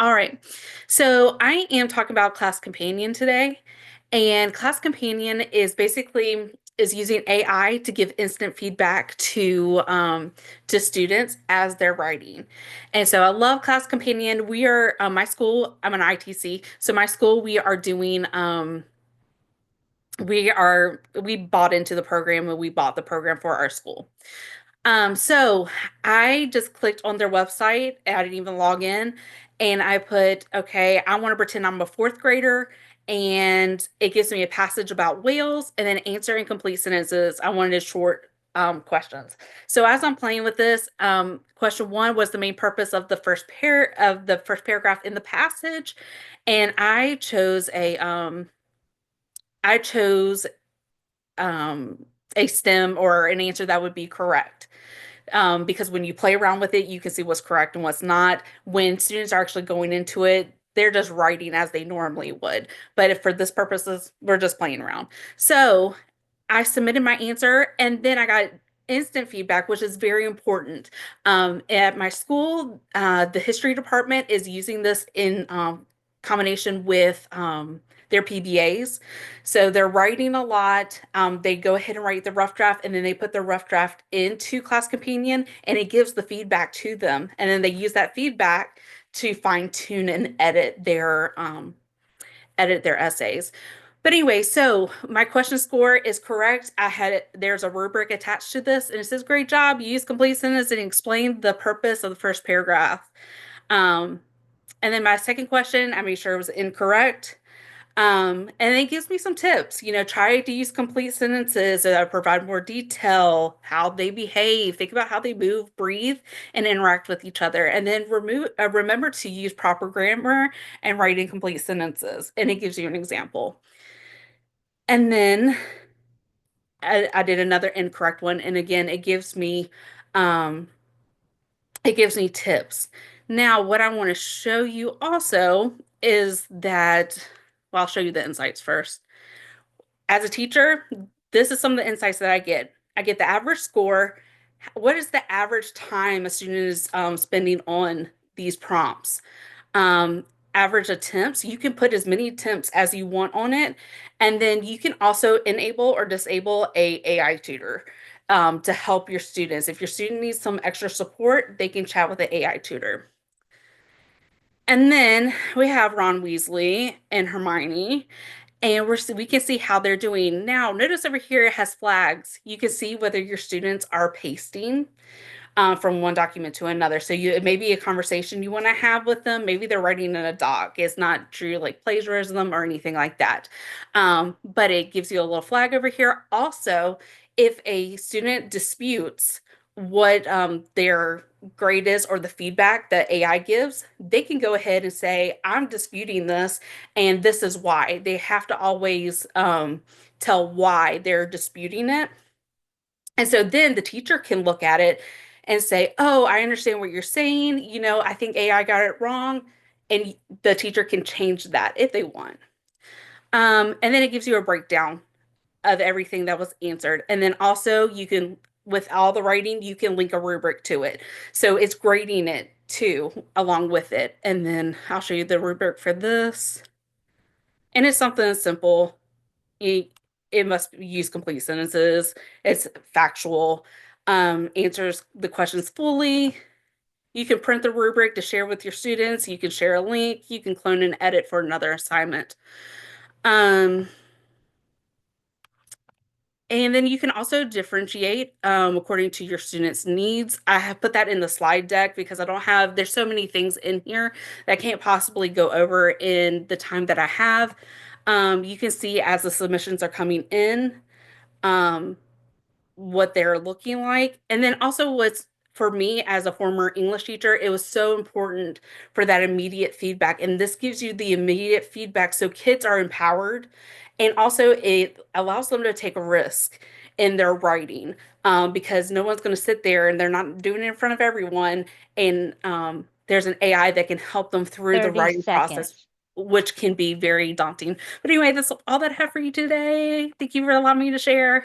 All right. So I am talking about Class Companion today. And Class Companion is basically is using AI to give instant feedback to students as they're writing. And so I love Class Companion. We are my school, I'm an ITC. So my school, we bought into the program and we bought the program for our school. So I just clicked on their website. I didn't even log in. And I put, okay, I want to pretend I'm a fourth grader. And it gives me a passage about whales and then answer incomplete sentences. I wanted short questions. So as I'm playing with this, question one was the main purpose of the first paragraph in the passage. And I chose a stem or an answer that would be correct. Because when you play around with it, you can see what's correct and what's not. When students are actually going into it, they're just writing as they normally would. But if for this purposes, we're just playing around. So I submitted my answer and then I got instant feedback, which is very important. At my school, the history department is using this in combination with their PBAs. So they're writing a lot. They go ahead and write the rough draft and then they put the rough draft into Class Companion and it gives the feedback to them. And then they use that feedback to fine tune and edit their essays. But anyway, so my question score is correct. There's a rubric attached to this, and it says, great job. You used complete sentence and explained the purpose of the first paragraph. Um, and then my second question, I made sure it was incorrect. And it gives me some tips. Try to use complete sentences that provide more detail, how they behave, think about how they move, breathe, and interact with each other. And then remember to use proper grammar and write in complete sentences. And it gives you an example. And then I did another incorrect one. And again, um, it gives me tips. Now, what I want to show you also is that, well, I'll show you the insights first. As a teacher, this is some of the insights that I get. I get the average score. What is the average time a student is spending on these prompts? Um, Average attempts. You can put as many attempts as you want on it. And then you can also enable or disable a AI tutor to help your students. If your student needs some extra support, they can chat with the AI tutor. And then we have Ron Weasley and Hermione, and we can see how they're doing. Now, notice over here it has flags. You can see whether your students are pasting from one document to another. So it may be a conversation you want to have with them. Maybe they're writing in a doc. It's not true like plagiarism or anything like that. But it gives you a little flag over here. Also, if a student disputes what their grade is or the feedback that AI gives, they can go ahead and say, I'm disputing this, and this is why. They have to always tell why they're disputing it. And so then the teacher can look at it and say, oh, I understand what you're saying. I think AI got it wrong. And the teacher can change that if they want. And then it gives you a breakdown of everything that was answered. And then also with all the writing, you can link a rubric to it. So it's grading it too, along with it. And then I'll show you the rubric for this. And it's something simple. It must use complete sentences. It's factual, answers the questions fully. You can print the rubric to share with your students. You can share a link. You can clone and edit for another assignment. And then you can also differentiate according to your students' needs. I have put that in the slide deck because there's so many things in here that I can't possibly go over in the time that I have. You can see as the submissions are coming in, what they're looking like. And then also for me as a former English teacher, it was so important for that immediate feedback. And this gives you the immediate feedback so kids are empowered. And also it allows them to take a risk in their writing because no one's going to sit there and they're not doing it in front of everyone. And there's an AI that can help them through the 30 writing process, seconds. which can be very daunting. But anyway, that's all that I have for you today. Thank you for allowing me to share.